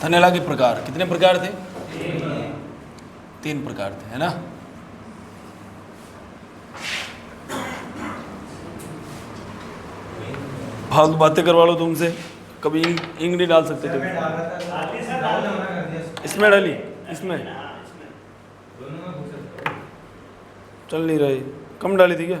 थनैला के प्रकार कितने प्रकार थे? 3 प्रकार थे, है ना। फालतू बातें करवा लो तुमसे, कभी इंग नहीं डाल सकते तुम। इसमें डाली, इसमें चल नहीं रही, कम डाली थी क्या?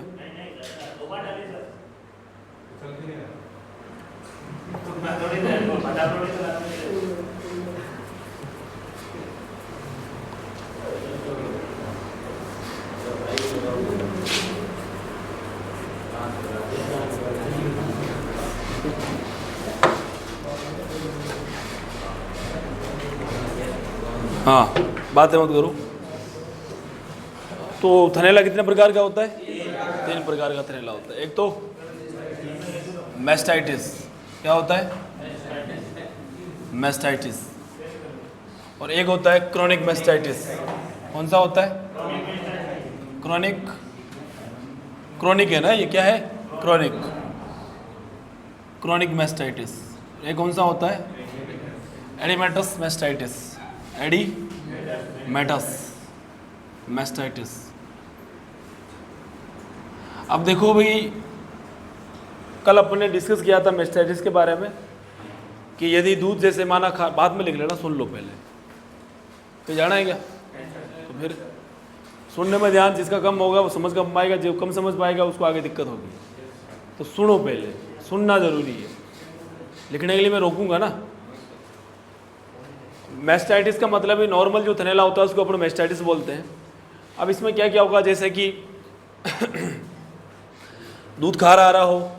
हाँ, बातें मत करो। तो थनैला कितने प्रकार का होता है? 3 प्रकार का थनैला होता है। एक तो मैस्टाइटिस, क्या होता है? मैस्टाइटिस। और एक होता है क्रोनिक मैस्टाइटिस। कौन सा होता है? क्रोनिक। क्रोनिक है ना, ये क्या है? क्रोनिक। Chronic mastitis. एक कौन सा होता है? Oedematous mastitis. Oedematous mastitis. अब देखो भाई, कल अपन ने डिस्कस किया था मैस्टाइटिस के बारे में कि यदि दूध जैसे माना बाद में लिख लेना, सुन लो पहले, तो जाना है क्या? तो फिर सुनने में ध्यान जिसका कम होगा वो समझ कम पाएगा, जो कम समझ पाएगा उसको आगे दिक्कत होगी। तो सुनो पहले, सुनना जरूरी है। लिखने के लिए मैं रोकूंगा ना। मैस्टाइटिस का मतलब है नॉर्मल जो थनैला होता है उसको अपन मैस्टाइटिस बोलते हैं। अब इसमें क्या क्या होगा, जैसे कि दूध खारा आ रहा हो।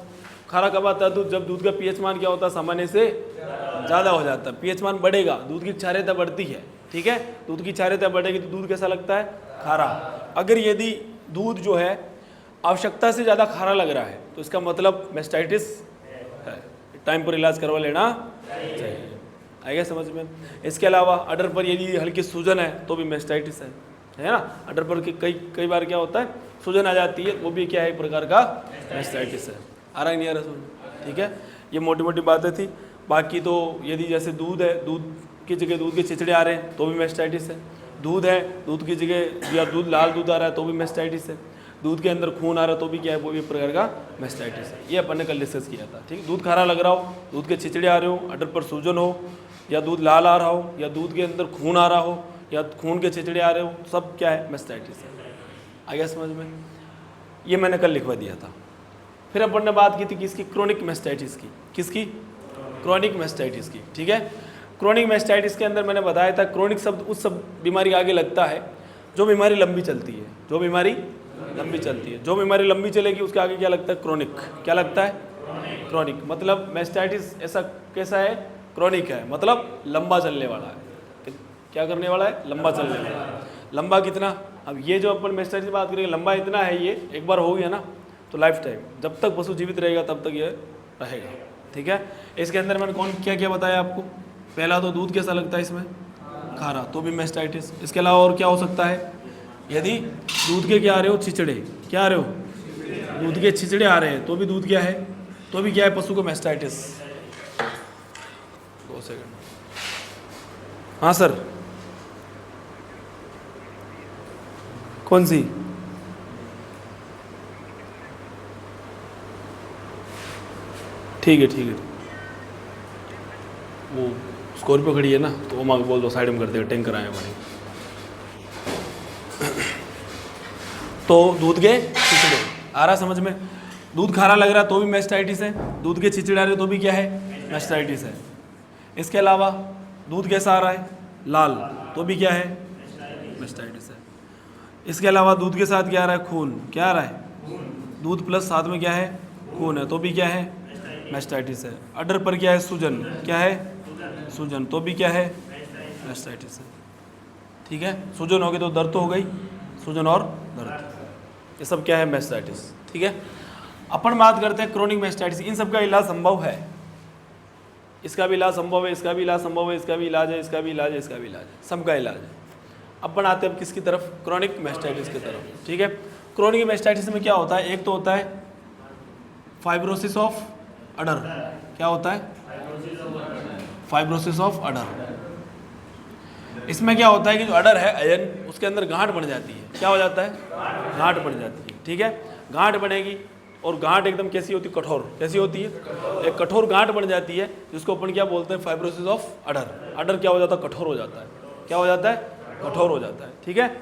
खारा कब आता है दूध? जब दूध का पीएच मान क्या होता है? सामान्य से ज़्यादा हो जाता है। पीएच मान बढ़ेगा, दूध की क्षारीयता बढ़ती है, ठीक है। दूध की क्षारीयता बढ़ेगी तो दूध कैसा लगता है? खारा। अगर यदि दूध जो है आवश्यकता से ज़्यादा खारा लग रहा है तो इसका मतलब मैस्टाइटिस है। टाइम पर इलाज करवा लेना चाहिए। आएगा समझ में? इसके अलावा अडर पर यदि हल्की सूजन है तो भी मैस्टाइटिस है ना। अडर पर कई बार क्या होता है, सूजन आ जाती है, वो भी क्या है? एक प्रकार का मैस्टाइटिस है। आ रहा है नहीं आ रहा समझ? ठीक है, ये मोटी मोटी बातें थी। बाकी तो यदि जैसे दूध है, दूध की जगह दूध के चिचड़े आ रहे हैं तो भी मैस्टाइटिस है। दूध है, दूध की जगह या दूध लाल दूध आ रहा है तो भी मैस्टाइटिस है। दूध के अंदर खून आ रहा है तो भी क्या है? वो भी एक प्रकार का मैस्टाइटिस है। ये अपन ने कल डिस्कस किया था, ठीक है। दूध खारा लग रहा हो, दूध के चिचड़े आ रहे हो, अडर पर सूजन हो, या दूध लाल आ रहा हो, या दूध के अंदर खून आ रहा हो, या खून के चिचड़े आ रहे हो, सब क्या है? मैस्टाइटिस है। आ गया समझ में? ये मैंने कल लिखवा दिया था। फिर अपन ने बात की थी किसकी? क्रोनिक मैस्टाइटिस की। किसकी? क्रोनिक मैस्टाइटिस की, ठीक है। क्रोनिक मैस्टाइटिस के अंदर मैंने बताया था क्रोनिक शब्द उस सब बीमारी के आगे लगता है जो बीमारी लंबी चलती है। जो बीमारी लंबी चलती है, जो बीमारी लंबी चलेगी उसके आगे क्या लगता है? क्रोनिक। क्या लगता है? क्रोनिक। मतलब मैस्टाइटिस ऐसा कैसा है? क्रोनिक है, मतलब लंबा चलने वाला है। क्या करने वाला है? लंबा चलने वाला है। लंबा कितना? अब ये जो अपन मैस्टाइटिस की बात करेंगे, लंबा इतना है, ये एक बार हो गया ना तो लाइफ टाइम, जब तक पशु जीवित रहेगा तब तक ये रहेगा, ठीक है। इसके अंदर मैंने कौन क्या क्या बताया आपको? पहला तो दूध कैसा लगता है इसमें? खारा, तो भी मैस्टाइटिस। इसके अलावा और क्या हो सकता है? यदि दूध के क्या आ रहे हो? चिचड़े। क्या आ रहे हो? दूध के चिचड़े आ रहे हैं तो भी दूध क्या है? तो भी क्या है? पशु को मैस्टाइटिस। 2 सेकंड। हाँ सर, कौन सी? ठीक है ठीक है, वो स्कॉर्पियो खड़ी है ना तो वो माँ बोल दो साइड में कर देगा, टैंकर आए हमारे। तो दूध के चिचड़े आ रहा समझ में? दूध खारा लग रहा तो भी मैस्टाइटिस है। दूध के चिचड़े आ रहे तो भी क्या है? मैस्टाइटिस है। इसके अलावा दूध कैसा आ रहा है? लाल, तो भी क्या है? मैस्टाइटिस है। इसके अलावा दूध के साथ क्या आ रहा है? खून। क्या आ रहा है? दूध प्लस साथ में क्या है? खून है, तो भी क्या है? मैस्टाइटिस है। अडर पर क्या है? सूजन। क्या है? सूजन, तो भी क्या है? मैस्टाइटिस है, ठीक है। सूजन हो गई तो दर्द तो हो गई, सूजन और दर्द, ये सब क्या है? मैस्टाइटिस, ठीक है। अपन बात करते हैं क्रोनिक मैस्टाइटिस। इन सब का इलाज संभव है, इसका भी इलाज संभव है, इसका भी इलाज संभव है, इसका भी इलाज है, इसका भी इलाज है, इसका भी इलाज है, सबका इलाज है। अपन आते हैं किसकी तरफ? क्रोनिक मैस्टाइटिस की तरफ, ठीक है। क्रोनिक मैस्टाइटिस में क्या होता है? एक तो होता है फाइब्रोसिस ऑफ अडर। क्या होता है? फाइब्रोसिस ऑफ अडर। इसमें क्या होता है कि जो अडर है आयन, उसके अंदर गांठ बन जाती है। क्या हो जाता है? गांठ बन जाती है। ठीक है, गांठ बनेगी और गांठ एकदम कैसी होती है? कठोर। कैसी होती है? एक कठोर गांठ बन जाती है, जिसको अपन क्या बोलते हैं? फाइब्रोसिस ऑफ अडर। अडर क्या हो जाता है? कठोर हो जाता है। क्या हो जाता है? कठोर हो जाता है। ठीक है,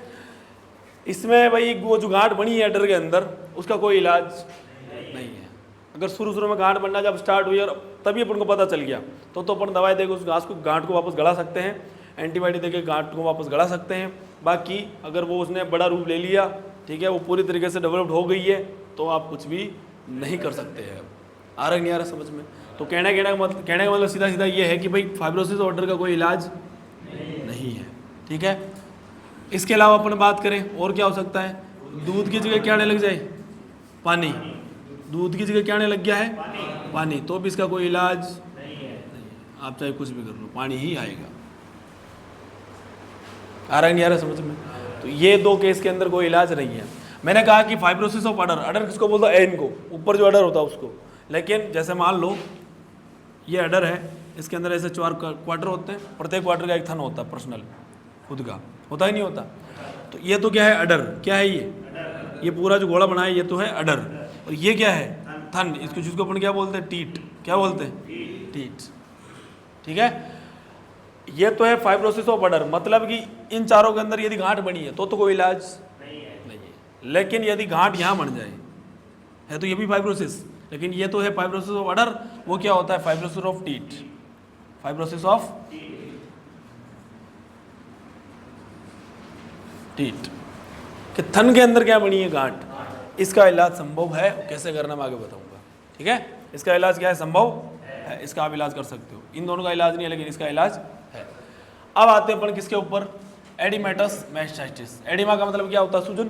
इसमें भाई वो जो गांठ बनी है अडर के अंदर, उसका कोई इलाज नहीं है। अगर शुरू में गांठ बनना जब स्टार्ट हुई और तभी अपन को पता चल गया तो अपन दवाई देकर उस घास को गांठ को वापस गला सकते हैं, एंटीबायोटिक देके गांठ को वापस गला सकते हैं। बाकी अगर वो उसने बड़ा रूप ले लिया, ठीक है, वो पूरी तरीके से डेवलप्ड हो गई है, तो आप कुछ भी नहीं कर सकते हैं। आ रहा नहीं आ रहा समझ में? तो कहने का मतलब सीधा सीधा ये है कि भाई फाइब्रोसिस ऑर्डर का कोई इलाज नहीं है। ठीक है, इसके अलावा अपन बात करें और क्या हो सकता है? दूध की जगह क्या आने लग जाए? पानी। दूध की जगह क्या आने लग गया है? पानी। तो भी इसका कोई इलाज नहीं। आप चाहे कुछ भी कर लो, पानी ही आएगा। आ रहा नहीं आ रहा समझ में? तो ये दो केस के अंदर कोई इलाज नहीं है। मैंने कहा कि फाइब्रोसिस ऑफ अडर, अडर किसको बोलता है? एन को, ऊपर जो अडर होता है उसको। लेकिन जैसे मान लो ये अडर है, इसके अंदर ऐसे 4 क्वार्टर होते हैं, प्रत्येक क्वार्टर का एक थन होता है पर्सनल, खुद का होता ही नहीं होता। तो ये तो क्या है? अडर। क्या है ये पूरा जो घोड़ा बना है ये तो है अडर, और ये क्या है? थन। इसको जिसको अपन क्या बोलते हैं? टीट। क्या बोलते हैं? टीट। ठीक है, ये तो है फाइब्रोसिस ऑफ अडर। मतलब कि इन चारों के अंदर यदि गांठ बनी है तो कोई इलाज नहीं है। लेकिन यदि गांठ यहाँ बन जाए है तो ये भी फाइब्रोसिस, लेकिन ये तो है फाइब्रोसिस ऑफ अडर। वो क्या होता है? Fibrosis of tit. Fibrosis of tit कि थन के अंदर क्या बनी है? गांठ। इसका इलाज संभव है, कैसे करना मैं आगे बताऊंगा। ठीक है, इसका इलाज क्या है? संभव है, इसका आप इलाज कर सकते हो। इन दोनों का इलाज नहीं है, लेकिन इसका इलाज है। अब आते हैं अपन किसके ऊपर? Oedematous mastitis. एडिमा का मतलब क्या होता है? सूजन।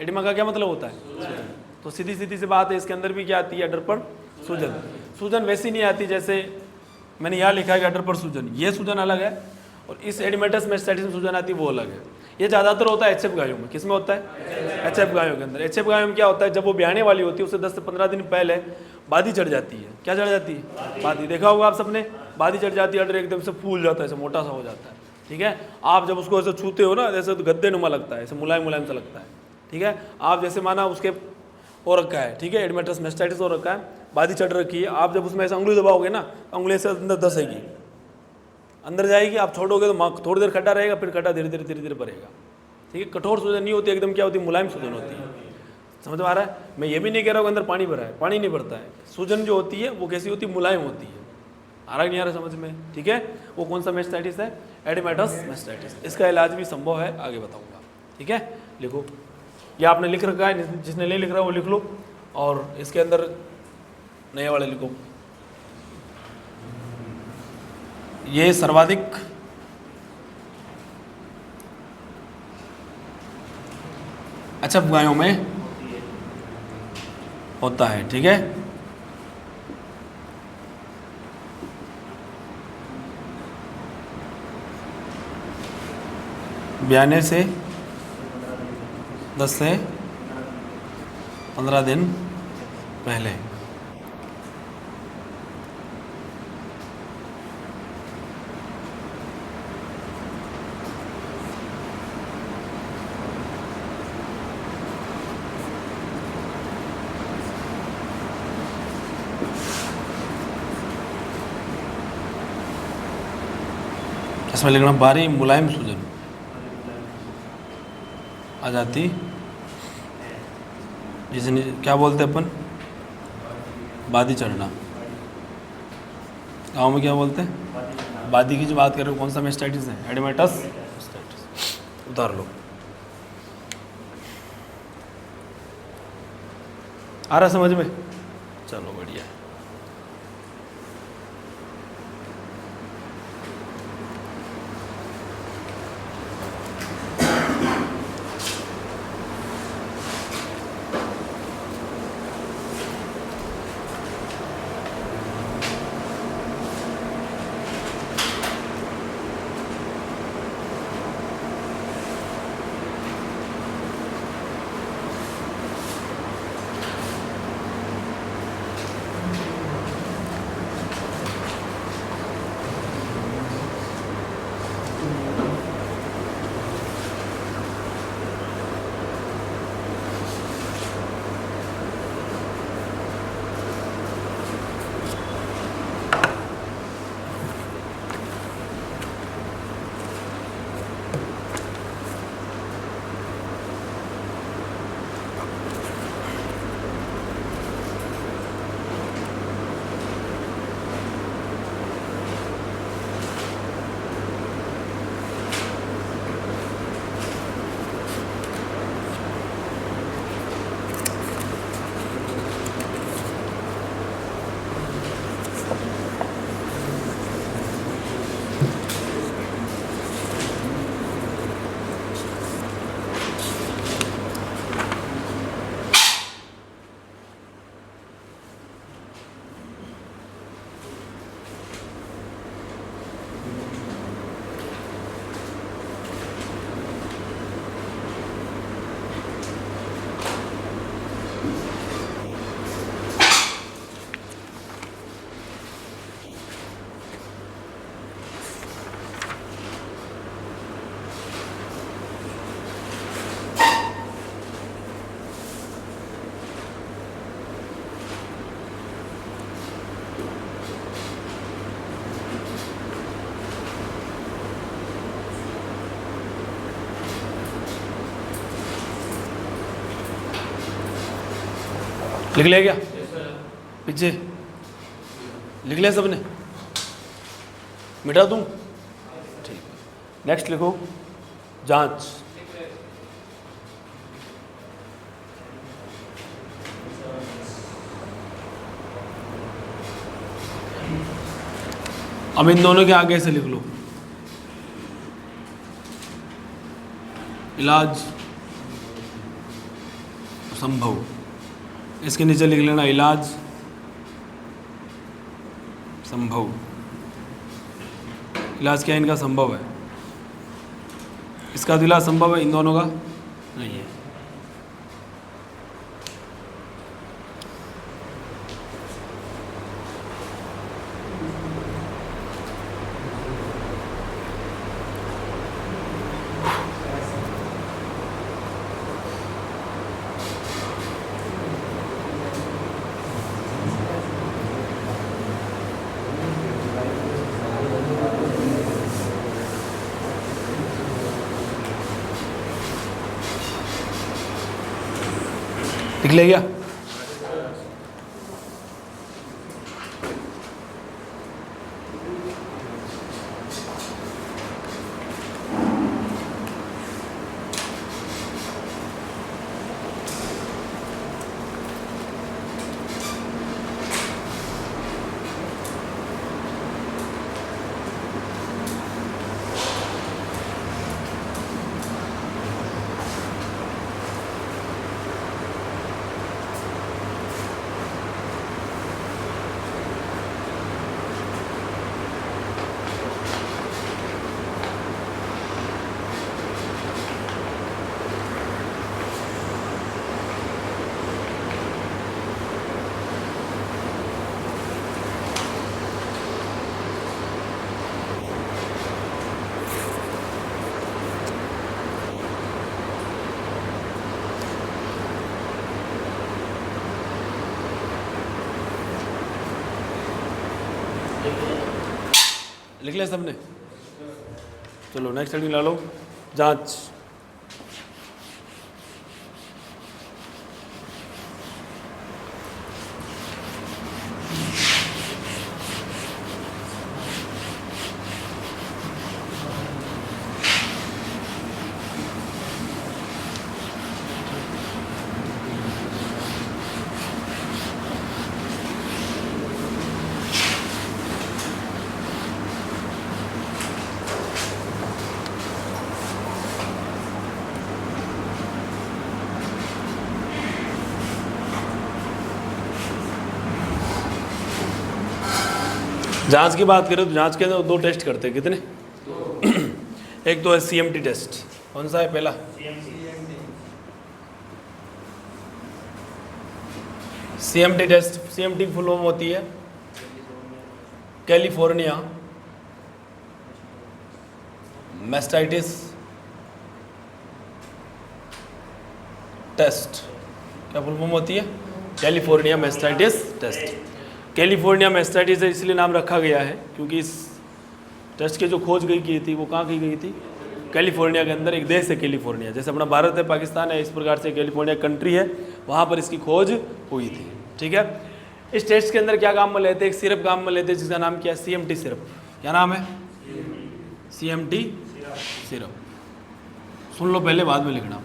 एडिमा का क्या मतलब होता है? सूजन। तो सीधी सी बात है, इसके अंदर भी क्या आती है? अडर पर सूजन। सूजन वैसी नहीं आती जैसे मैंने यहाँ लिखा है कि अडर पर सूजन, ये सूजन अलग है, और इस एडिमेटस मैस्टाइटिस में सूजन आती है वो अलग है। ये ज़्यादातर होता है एचएफ गायों में। किसमें होता है? एचएफ गायों के अंदर। एचएफ गायों में क्या होता है? जब वो ब्याने वाली होती है उससे 10 से 15 दिन पहले बादी चढ़ जाती है। क्या चढ़ जाती है? बादी। देखा होगा आप सबने, बादी चढ़ जाती है, अडर एकदम से फूल जाता है, ऐसे मोटा सा हो जाता है। ठीक है, आप जब उसको ऐसे छूते हो ना, जैसे तो गद्दे नुमा लगता है, ऐसे मुलायम मुलायम सा लगता है। ठीक है, आप जैसे माना उसके हो रखा है, ठीक है, एडिमेटस मैस्टाइटिस हो रखा है, बादी चढ़ रखी है, आप जब उसमें ऐसे उंगली दबाओगे ना, उंगली से अंदर धसेगी, अंदर जाएगी, आप छोड़ोगे तो थोड़ी देर खड्डा रहेगा, फिर खड्डा धीरे धीरे भरेगा। ठीक है, कठोर सूजन नहीं होती एकदम, क्या होती है? मुलायम सूजन होती है। समझ में आ रहा है? मैं ये भी नहीं कह रहा हूँ अंदर पानी भरा है, पानी नहीं भरता है। सूजन जो होती है वो कैसी होती है? मुलायम होती है। आ रहा नहीं आ रहा समझ में? ठीक है, वो कौन सा मैस्टाइटिस है? Oedematous mastitis. इसका इलाज भी संभव है, आगे बताऊंगा। ठीक है, लिखो, ये आपने लिख रखा है, जिसने नहीं लिख रहा वो लिख लो, और इसके अंदर नए वाले लिखो। ये सर्वाधिक अच्छा गायों में होता है। ठीक है, ब्याने से 10 से 15 दिन पहले। इसमें लिखना बारी मुलायम सूजन आ जाती, जिसे क्या बोलते हैं अपन? बादी चढ़ना। गाँव में क्या बोलते हैं? बादी की जो बात कर रहे हो, कौन सा मैस्टाइटिस है? Oedematous mastitis. उतार लो। आ रहा समझ में? चलो बढ़िया। लिख लिया क्या? पीछे लिख लिया सबने? मिटा दूं? ठीक। नेक्स्ट लिखो जांच। अब इन दोनों के आगे से लिख लो इलाज संभव। इसके नीचे लिख लेना इलाज संभव। इलाज क्या इनका संभव है? इसका तो इलाज संभव है, इन दोनों का नहीं है। लिख ले गया? लिख लिया सबने? चलो नेक्स्ट हेडिंग ला लो जांच। जांच की बात करें तो जांच के अंदर दो टेस्ट करते हैं। कितने? एक तो है CMT टेस्ट। कौन सा है पहला? CMT test. CMT full form होती है कैलिफोर्निया मैस्टाइटिस टेस्ट। क्या फुल फॉर्म होती है? California mastitis test. California mastitis इसलिए नाम रखा गया है क्योंकि इस टेस्ट की जो खोज की थी वो कहाँ की गई थी? कैलिफोर्निया के अंदर। एक देश है कैलिफोर्निया, जैसे अपना भारत है, पाकिस्तान है, इस प्रकार से कैलिफोर्निया कंट्री है, वहाँ पर इसकी खोज हुई थी। ठीक है। इस टेस्ट के अंदर क्या काम में लेते हैं? एक सिरप काम में लेते हैं जिसका नाम क्या है? CMT syrup. क्या नाम है? CMT syrup. सुन लो पहले, बाद में लिखना।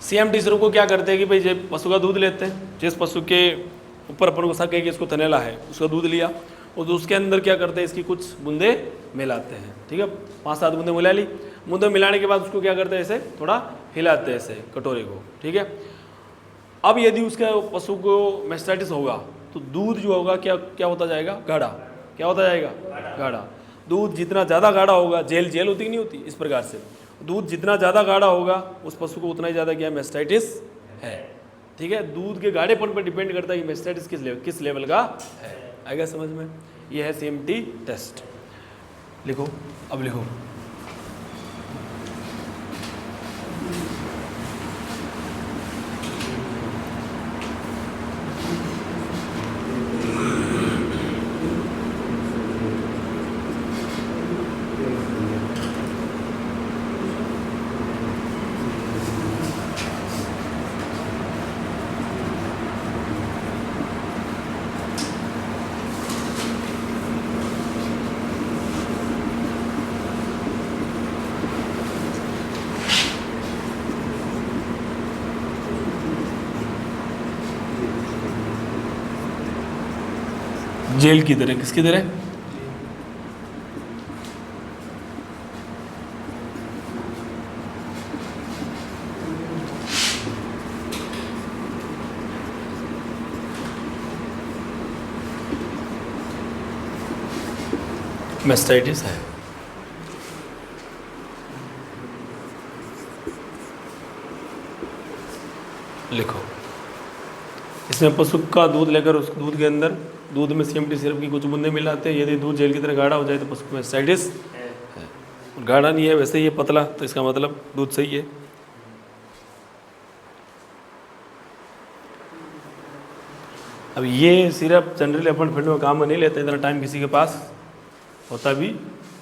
CMT सिरप को क्या करते हैं कि भाई पशु का दूध लेते हैं, जिस पशु के ऊपर अपन को शक है कि इसको थनैला है, उसका दूध लिया और उसके अंदर क्या करते हैं? इसकी कुछ बूंदे मिलाते हैं। ठीक है, 5-7 बूंदे मिला ली। बूंदे मिलाने के बाद उसको क्या करते हैं? ऐसे थोड़ा हिलाते हैं ऐसे कटोरे को। ठीक है। अब यदि उसका पशु को मैस्टाइटिस होगा तो दूध जो होगा क्या क्या होता जाएगा? गाढ़ा। क्या होता जाएगा? गाढ़ा। दूध जितना ज़्यादा गाढ़ा होगा, जेल जेल होती नहीं होती, इस प्रकार से दूध जितना ज़्यादा गाढ़ा होगा उस पशु को उतना ही ज़्यादा क्या मैस्टाइटिस है। ठीक है। दूध के गाढ़ेपन पर डिपेंड करता है कि मैस्टाइटिस किस लेवल का है। आएगा समझ में? ये है CMT टेस्ट। लिखो, अब लिखो। जेल की तरह, किसकी तरह? मेस्टाइटिस है। लिखो, इसमें पशु का दूध लेकर उस दूध के अंदर दूध में CMT सिरप की कुछ बूंदे मिलाते हैं। यदि दूध जेल की तरह गाढ़ा हो जाए तो पशु को मेस्टाइटिस है। और गाढ़ा नहीं है, वैसे ही है पतला, तो इसका मतलब दूध सही है। अब ये सिरप जनरली अपन फील्ड में काम में नहीं लेते, इतना टाइम किसी के पास होता भी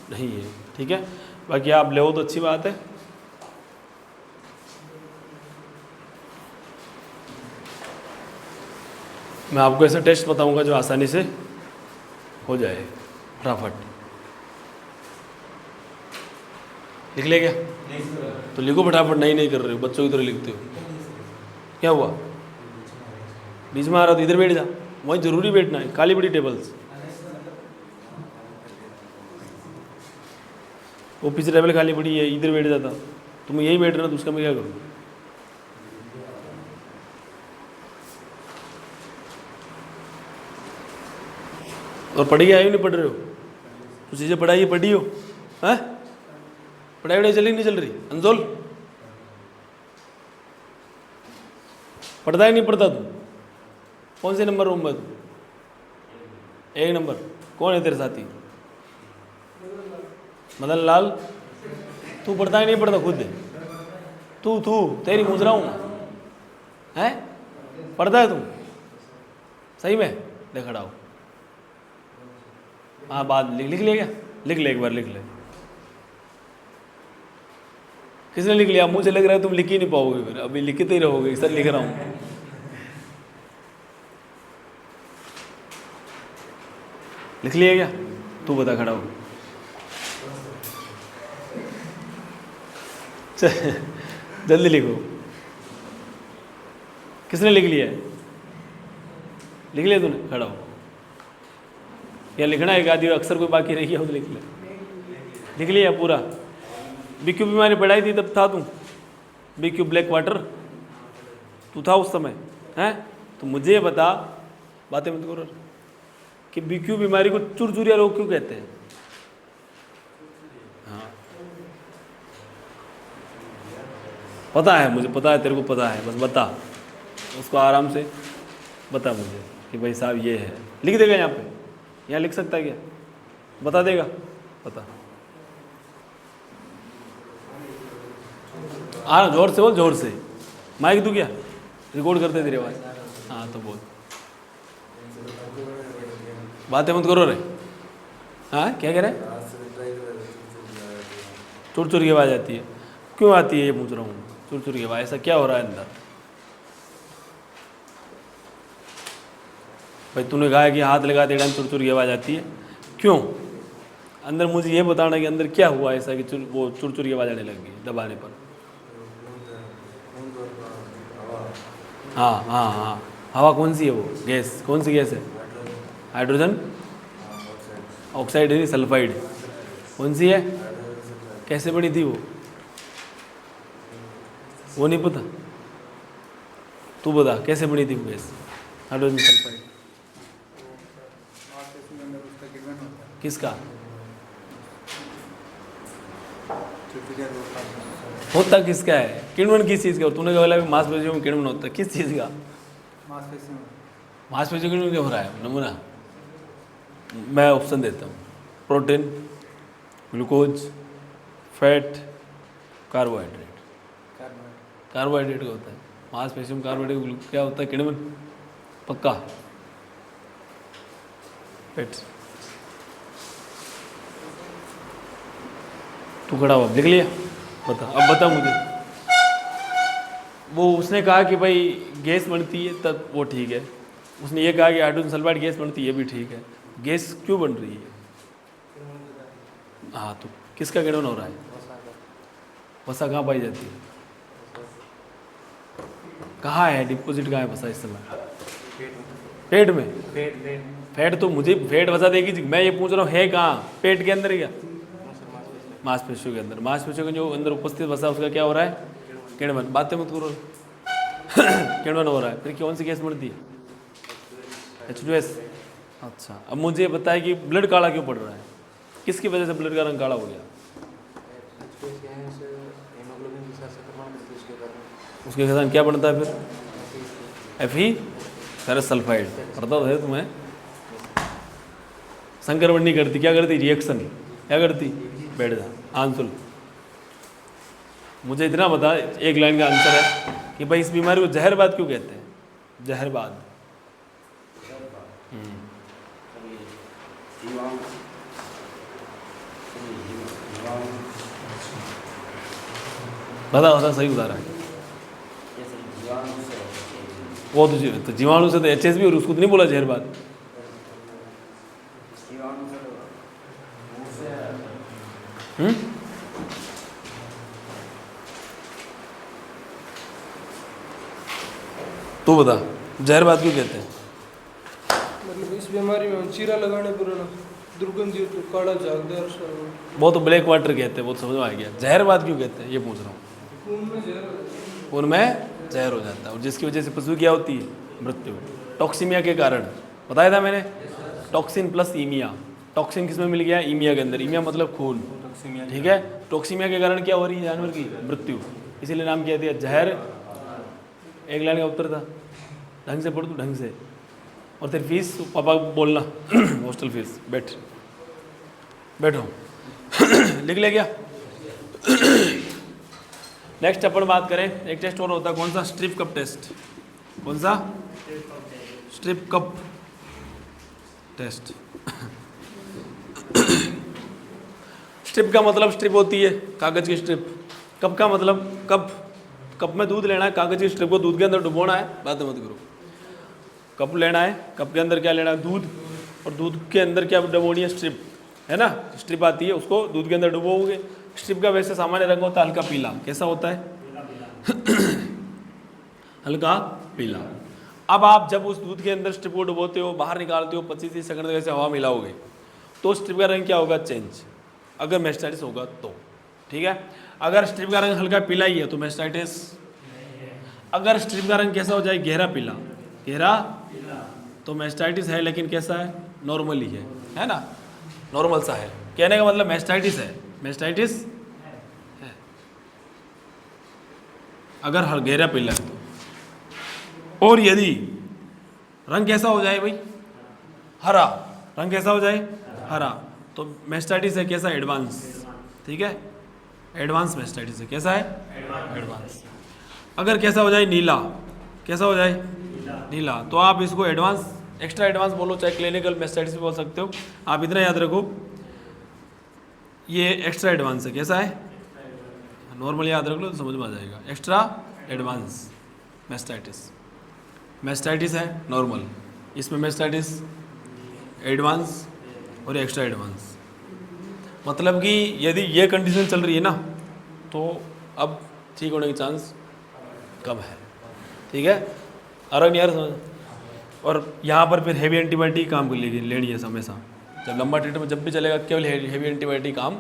नहीं है, ठीक है। बाकी आप ले तो अच्छी बात है। मैं आपको ऐसा टेस्ट बताऊंगा जो आसानी से हो जाए, फटाफट। लिख ले क्या? तो लिखो फटाफट। नहीं कर रहे हो, बच्चों की तरह लिखते हो। क्या हुआ? बीच में आ रहा तो इधर बैठ जा, वहीं जरूरी बैठना है, काली बड़ी टेबल्स। वो पीछे टेबल खाली पड़ी है, इधर बैठ जाता। तुम यही बैठ रहे हो तो उसका मैं क्या करूँ? और पढ़ी आए नहीं पढ़ रहे हो? तो चीज़ें पढ़ाई पढ़ी हो? हैं? पढ़ाई वढ़ाई चली नहीं चल रही? अंजोल पढ़ता ही नहीं पढ़ता तू? कौन से नंबर रूम में तू? 1 नंबर। कौन है तेरे साथी? मदन लाल। तू पढ़ता ही नहीं पढ़ता खुद? तू तेरी पूछ रहा हूँ, है? पढ़ता है तू सही में? देख खड़ा हो। हाँ, बात लिख ले क्या? लिख ले, एक बार लिख ले। किसने लिख लिया? मुझे लग रहा है तुम लिख ही नहीं पाओगे, फिर अभी लिखते ही रहोगे। सर लिख रहा हूँ। लिख लिया क्या? तू बता, खड़ा हो। जल्दी लिखो। किसने लिख लिया है? लिख लिया तूने? खड़ा हो। या लिखना है? आदि अक्सर कोई बाकी रह गया हो तो लिख ले। लिख लिया पूरा? BQ बीमारी पढ़ाई थी तब था तू? BQ ब्लैक वाटर तू था उस समय, हैं? तो मुझे बता, बातें मत करो, कि BQ बीमारी को चुरचुरिया रोग क्यों कहते हैं? हाँ, पता है मुझे, पता है तेरे को पता है, बस बता उसको आराम से बता मुझे कि भाई साहब ये है। लिख देगा यहाँ पे? यहाँ लिख सकता है क्या? बता देगा? बता। हाँ, जोर से बोल, जोर से। माइक दूँ क्या? रिकॉर्ड करते तेरी आवाज़। हाँ तो बोल, बातें मत करो रे। हाँ, क्या कह रहे हैं? चुर चुर की आवाज़ आती है। क्यों आती है ये पूछ रहा हूँ? चुर चुर की आवाज़, ऐसा क्या हो रहा है अंदर? भाई तूने कहा है कि हाथ लगा दे चुर चुर की आवाज़ आती है, क्यों? अंदर मुझे ये बताना कि अंदर क्या हुआ ऐसा कि वो चुर चुर की आवाज़ आने लग गई दबाने पर। हाँ हाँ हाँ, हवा कौन सी है? वो गैस कौन सी गैस है? हाइड्रोजन ऑक्साइड है, सल्फाइड। कौन सी है? कैसे बनी थी वो नहीं पता? तू बता कैसे बनी थी वो गैस? Hydrogen sulphide. किसका होता? किसका है? किण्वन किस चीज़ का? तूने कहा मांसपेशियों में किण्वन होता है, किस चीज़ का? मांसपेशियों किण्वन क्या हो रहा है? नमूना मैं ऑप्शन देता हूँ: protein, glucose, fat, carbohydrate. Carbohydrate का होता है मांसपेशियों में। कार्बोहाइड्रेट क्या होता है? किण्वन। पक्का? फैट। तू खड़ा हुआ, लिख लिया? बता, अब बता मुझे। वो उसने कहा कि भाई गैस बनती है तब, वो ठीक है। उसने ये कहा कि हाइड्रोजन सल्फाइड गैस बनती है, ये भी ठीक है। गैस क्यों बन रही है? हाँ, तो किसका किण्वन हो रहा है? वसा कहाँ पाई जाती है? कहाँ है डिपॉजिट? कहाँ है वसा इस समय? पेट में। फैट तो मुझे फैट वसा देगी, मैं ये पूछ रहा हूँ है कहाँ, पेट के अंदर ही क्या, मांसपेशियों के अंदर। मांसपेशियों के जो अंदर उपस्थित वसा उसका क्या हो रहा है, किण्वन। बातें मत करो किण्वन हो रहा है। फिर कौन सी गैस बढ़ती है, H2S। अच्छा, अब मुझे बताया कि ब्लड काला क्यों पड़ रहा है, किसकी वजह से ब्लड का रंग काला हो गया, उसके साथ क्या बनता है फिर, Fe फेरस सल्फाइड। पता तो है तुम्हें, संक्रमण नहीं करती, क्या करती, रिएक्शन, क्या करती, बैठ जा आंसुल। मुझे इतना बता, एक लाइन का आंसर है कि भाई इस बीमारी को जहरबाद क्यों कहते हैं, जहरबाद। बता सही बता रहा है। वो तो जीवाणु से तो HSV, और उसको तो नहीं बोला जहरबाद। तो बता जहरबाद क्यों कहते हैं, मतलब इस बीमारी में चीरा लगाने पर दुर्गंध तो काला झागदार सा, वो तो ब्लैक वाटर कहते हैं, वो तो समझ में आ गया। जहरबाद क्यों कहते हैं ये पूछ रहा हूँ, उनमें जहर हो जाता है, और जिसकी वजह से पशु क्या होती है, मृत्यु। टॉक्सीमिया के कारण बताया था मैंने, टॉक्सिन प्लस ईमिया। टॉक्सिन किस में मिल गया, ईमिया के अंदर, ईमिया मतलब खून, ठीक है। टॉक्सीमिया के कारण क्या हो रही है, जानवर की मृत्यु, इसीलिए नाम क्या दिया, जहर। एक लाइन का उत्तर था, ढंग से पढ़ तू, ढंग से। और तेरी फीस पापा को बोलना हॉस्टल फीस। बैठो लिख ले क्या। नेक्स्ट अपन बात करें, एक टेस्ट और होता है, कौन सा, स्ट्रिप कप टेस्ट। कौन सा, स्ट्रिप कप टेस्ट। स्ट्रिप का मतलब, स्ट्रिप होती है कागज की स्ट्रिप। कप का मतलब कप, कप में दूध लेना है, कागज की स्ट्रिप को दूध के अंदर डुबोना है, बात मत करो। कप लेना है, कप के अंदर क्या लेना है, दूध, और दूध के अंदर क्या डुबोनी है, स्ट्रिप, है ना। स्ट्रिप आती है, उसको दूध के अंदर डुबोगे। स्ट्रिप का वैसे सामान्य रंग होता है हल्का पीला। कैसा होता है हल्का पीला। अब आप जब उस दूध के अंदर स्ट्रिप को डुबोते हो, बाहर निकालते हो, 25-30 सेकंड तक ऐसे हवा मिलाओगे, तो स्ट्रिप का रंग क्या होगा, चेंज, अगर मेस्टाइटिस होगा तो, ठीक है। अगर स्ट्रिप का रंग हल्का पीला ही है तो मेस्टाइटिस। अगर स्ट्रिप का रंग कैसा हो जाए, गहरा पीला, गहरा, तो मेस्टाइटिस है, लेकिन कैसा है, नॉर्मल ही है ना, नॉर्मल सा है। कहने का मतलब मेस्टाइटिस है, मेस्टाइटिस है अगर हर गहरा पीला है तो। और यदि रंग कैसा हो जाए भाई, हरा, रंग कैसा हो जाए, हरा, तो मेस्टाइटिस है, कैसा, एडवांस, ठीक है, एडवांस मेस्टाइटिस है। कैसा है, एडवांस। अगर कैसा हो जाए, नीला, कैसा हो जाए, नीला, तो आप इसको एडवांस, एक्स्ट्रा एडवांस बोलो, चाहे क्लिनिकल मेस्टाइटिस भी बोल सकते हो। आप इतना याद रखो, ये एक्स्ट्रा एडवांस है। कैसा है, नॉर्मल याद रख लो तो समझ में आ जाएगा। एक्स्ट्रा एडवांस मेस्टाइटिस, मेस्टाइटिस है नॉर्मल, इसमें मेस्टाइटिस एडवांस और एक्स्ट्रा एडवांस। मतलब कि यदि ये कंडीशन चल रही है ना, तो अब ठीक होने के चांस कम है, ठीक है। आराम यार समझ। और यहाँ पर फिर हेवी एंटीबायोटिक काम कर लेनी है हमेशा, जब लंबा ट्रीटमेंट जब भी चलेगा केवल हेवी एंटीबायोटिक काम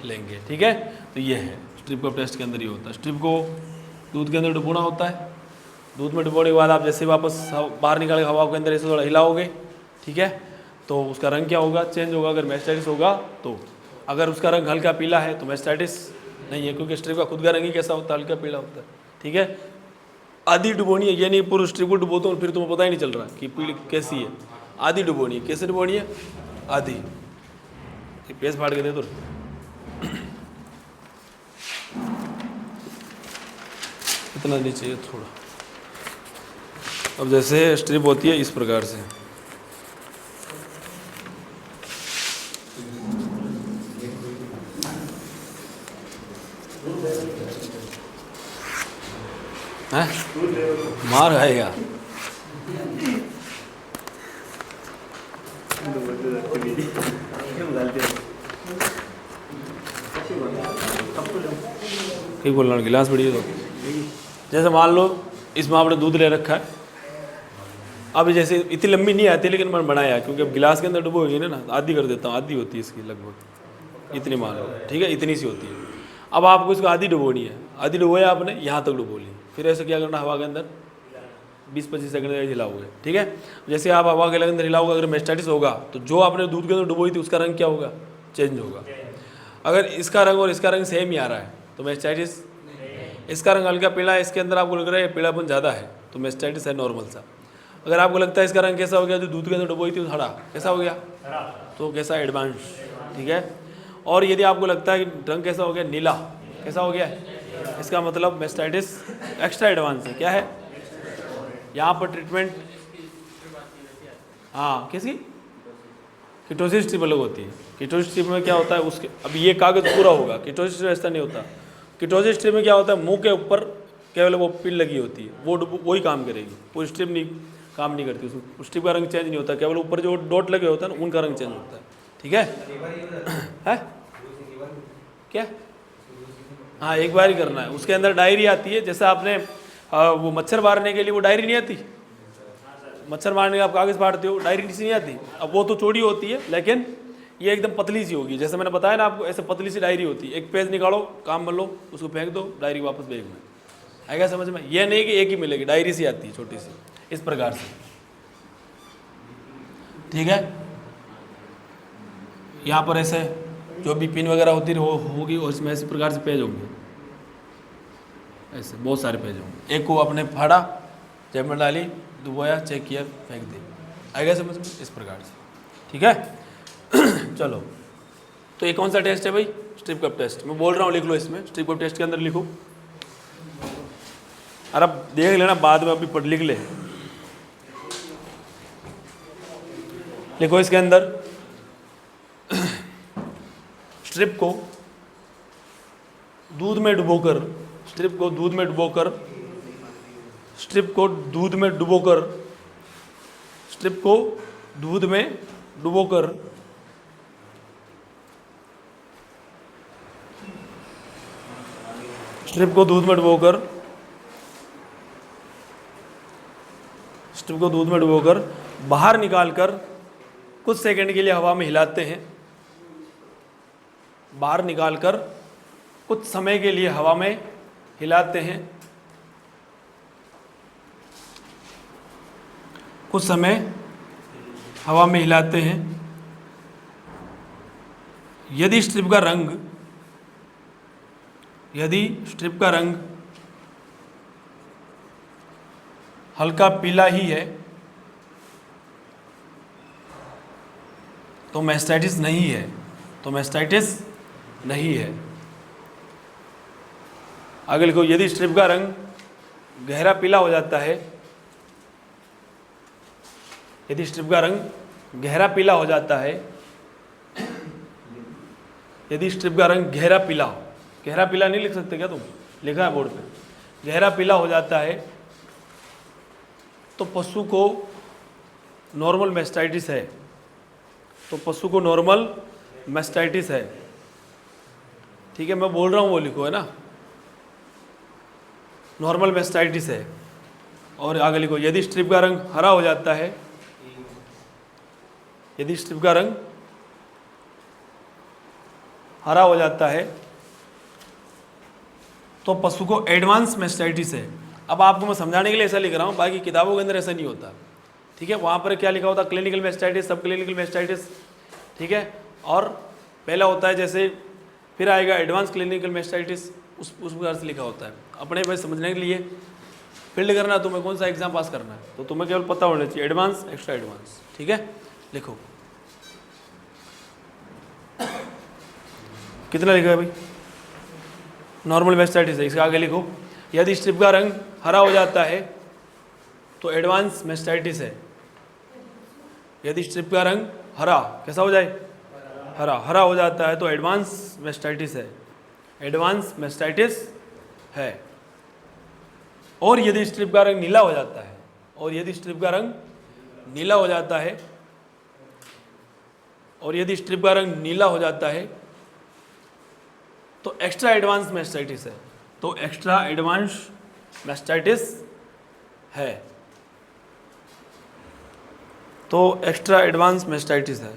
लेंगे, ठीक है। तो ये है स्ट्रिप कप टेस्ट के अंदर ये होता है। स्ट्रिप को दूध के अंदर डुबोना होता है, दूध में डुबोने के बाद आप जैसे वापस बाहर निकाल के हवा के अंदर ऐसे थोड़ा हिलाओगे, ठीक है, तो उसका रंग क्या होगा, चेंज होगा। अगर मेस्टाइटिस होगा तो, अगर उसका रंग हल्का पीला है तो मेस्टाइटिस नहीं है, क्योंकि स्ट्रिप का खुद का रंग ही कैसा होता है, हल्का पीला होता है, ठीक है। आधी डुबोनी है, ये नहीं पूरी स्ट्रिप को डुबोते हो फिर तुम्हें पता ही नहीं चल रहा कि पीली कैसी है। आधी डुबोनी है, कैसे डुबोनी है, आधी। पेस फाड़ के दे तो इतना नहीं चाहिए, थोड़ा। अब जैसे स्ट्रिप होती है इस प्रकार से, है मार खाएगा। ठीक बोल रहा हूँ, गिलास बड़ी है तो। जैसे मान लो इसमें आपने दूध ले रखा है, अब जैसे इतनी लंबी नहीं आती, लेकिन मैंने बनाया क्योंकि अब गिलास के अंदर डुबोगी ना, आधी कर देता हूँ, आधी होती है इसकी लगभग, इतनी मान लो, ठीक है, इतनी सी होती है। अब आपको इसको आधी डुबोनी है, आधी डुबोया आपने, यहाँ तक डुबो ली, फिर ऐसे क्या करना, हवा के अंदर 20-25 सेकंड तक हिलाओगे, ठीक है। जैसे आप हवा के अंदर हिलाओगे, अगर मेस्टाइटिस होगा तो जो आपने दूध के अंदर डुबोई थी उसका रंग क्या होगा, चेंज होगा। अगर इसका रंग और इसका रंग सेम ही आ रहा है तो मेस्टाइटिस, इसका रंग हल्का पीला है, इसके अंदर आपको लग रहा है पीलापन ज़्यादा है तो मेस्टाइटिस है नॉर्मल सा। अगर आपको लगता है इसका रंग कैसा हो गया, जो दूध के अंदर डुबोई थी वो हरा कैसा हो गया, तो कैसा एडवांस, ठीक है। और यदि आपको लगता है कि रंग कैसा हो गया, नीला कैसा हो गया, इसका मतलब मेस्टाइटिस एक्स्ट्रा एडवांस है। क्या है यहाँ पर ट्रीटमेंट, हाँ किसकी, कीटोसिस स्ट्रिप अलग होती है। कीटोसिस स्ट्रिप में क्या होता है, उसके अब ये कागज पूरा होगा, कीटोसिस स्ट्रिप ऐसा नहीं होता। कीटोसिस स्ट्रिप में क्या होता है, मुंह के ऊपर केवल वो पिन लगी होती है, वही काम करेगी, वो स्ट्रिप नहीं काम नहीं करती, उस स्ट्रिप का रंग चेंज नहीं होता, केवल ऊपर जो डॉट लगे होता है ना उनका रंग चेंज होता है, ठीक है। क्या, हाँ एक बार ही करना है। उसके अंदर डायरी आती है, जैसे आपने वो मच्छर मारने के लिए वो डायरी नहीं आती, मच्छर मारने का आप कागज़ फाड़ते हो, डायरी नहीं आती। अब वो तो चौड़ी होती है, लेकिन ये एकदम पतली सी होगी, जैसे मैंने बताया ना आपको, ऐसे पतली सी डायरी होती है। एक पेज निकालो, काम बन लो, उसको फेंक दो, डायरी वापस बैग में। आएगा समझ में, ये नहीं कि एक ही मिलेगी, डायरी सी आती है छोटी सी, इस प्रकार से, ठीक है। यहाँ पर ऐसे जो भी पिन वगैरह होती होगी और इसमें इस प्रकार से पेज होंगे, ऐसे बहुत सारे पेज होंगे। एक को आपने फाड़ा, जेब में डाली, डुबोया, चेक किया, फेंक दी, आएगा समझ में, इस प्रकार से, ठीक है। चलो, तो ये कौन सा टेस्ट है भाई, स्ट्रिप कप टेस्ट। मैं बोल रहा हूँ लिख लो, इसमें स्ट्रिप कप टेस्ट के अंदर लिखो, अरे अब देख लेना बाद में, अभी पढ़ लिख ले, लिखो इसके अंदर स्ट्रिप को दूध में डुबोकर, स्ट्रिप को दूध में डुबोकर, स्ट्रिप को दूध में डुबोकर, स्ट्रिप को दूध में डुबोकर, स्ट्रिप को दूध में डुबोकर, स्ट्रिप को दूध में डुबोकर बाहर निकालकर कुछ सेकंड के लिए हवा में हिलाते हैं, बाहर निकालकर कुछ समय के लिए हवा में हिलाते हैं, कुछ समय हवा में हिलाते हैं। यदि स्ट्रिप का रंग, यदि स्ट्रिप का रंग हल्का पीला ही है तो मेस्टाइटिस नहीं है, तो मेस्टाइटिस नहीं है। आगे लिखो, यदि स्ट्रिप का रंग गहरा पीला हो जाता है, यदि स्ट्रिप का रंग गहरा पीला हो जाता है, यदि स्ट्रिप का रंग गहरा पीला, गहरा पीला नहीं लिख सकते क्या तुम, लिखा है बोर्ड पे, गहरा पीला हो जाता है तो पशु को नॉर्मल मेस्टाइटिस है, तो पशु को नॉर्मल मेस्टाइटिस है, ठीक है। मैं बोल रहा हूँ वो लिखो, है ना, नॉर्मल मेस्टाइटिस है। और आगे लिखो, यदि स्ट्रिप का रंग हरा हो जाता है, यदि स्ट्रिप का रंग हरा हो जाता है तो पशु को एडवांस मेस्टाइटिस है। अब आपको मैं समझाने के लिए ऐसा लिख रहा हूँ, बाकी किताबों के अंदर ऐसा नहीं होता, ठीक है। वहाँ पर क्या लिखा होता, क्लिनिकल मेस्टाइटिस, सब क्लिनिकल मेस्टाइटिस, ठीक है। और पहला होता है जैसे, फिर आएगा एडवांस क्लिनिकल मेस्टाइटिस, उस प्रकार से लिखा होता है। अपने भाई समझने के लिए फील्ड करना, तुम्हें कौन सा एग्जाम पास करना है तो तुम्हें केवल पता होना चाहिए एडवांस, एक्स्ट्रा एडवांस, ठीक है। लिखो कितना लिखा है भाई, नॉर्मल मेस्टाइटिस है। इसके आगे लिखो, यदि स्ट्रिप का रंग हरा हो जाता है तो एडवांस मेस्टाइटिस है। यदि स्ट्रिप का रंग हरा कैसा हो जाए, हरा, हरा हो जाता है तो एडवांस मेस्टाइटिस है, एडवांस मेस्टाइटिस है। और यदि स्ट्रिप का रंग नीला हो जाता है, और यदि स्ट्रिप का रंग नीला हो जाता है, और यदि स्ट्रिप का रंग नीला हो जाता है तो एक्स्ट्रा एडवांस मेस्टाइटिस है, तो एक्स्ट्रा एडवांस मेस्टाइटिस है। तो एक्स्ट्रा एडवांस मेस्टाइटिस है।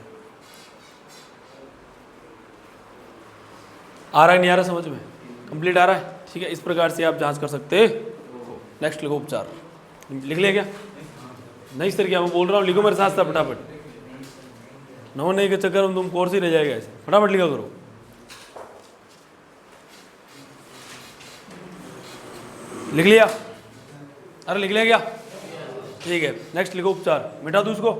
आ रहा है नहीं आ रहा समझ में? कंप्लीट आ रहा है? ठीक है, इस प्रकार से आप जांच कर सकते हैं। नेक्स्ट लिखो उपचार। लिख लिया क्या? नहीं सर क्या मैं बोल रहा हूँ, लिखो मेरे साथ साथ फटाफट। नौ नहीं के चक्कर में तुम कोर्स ही रह जाएगा ऐसे, फटाफट लिखा करो। लिख लिया? अरे लिख लिया क्या? ठीक है, नेक्स्ट लिखो उपचार। मिटा दो इसको।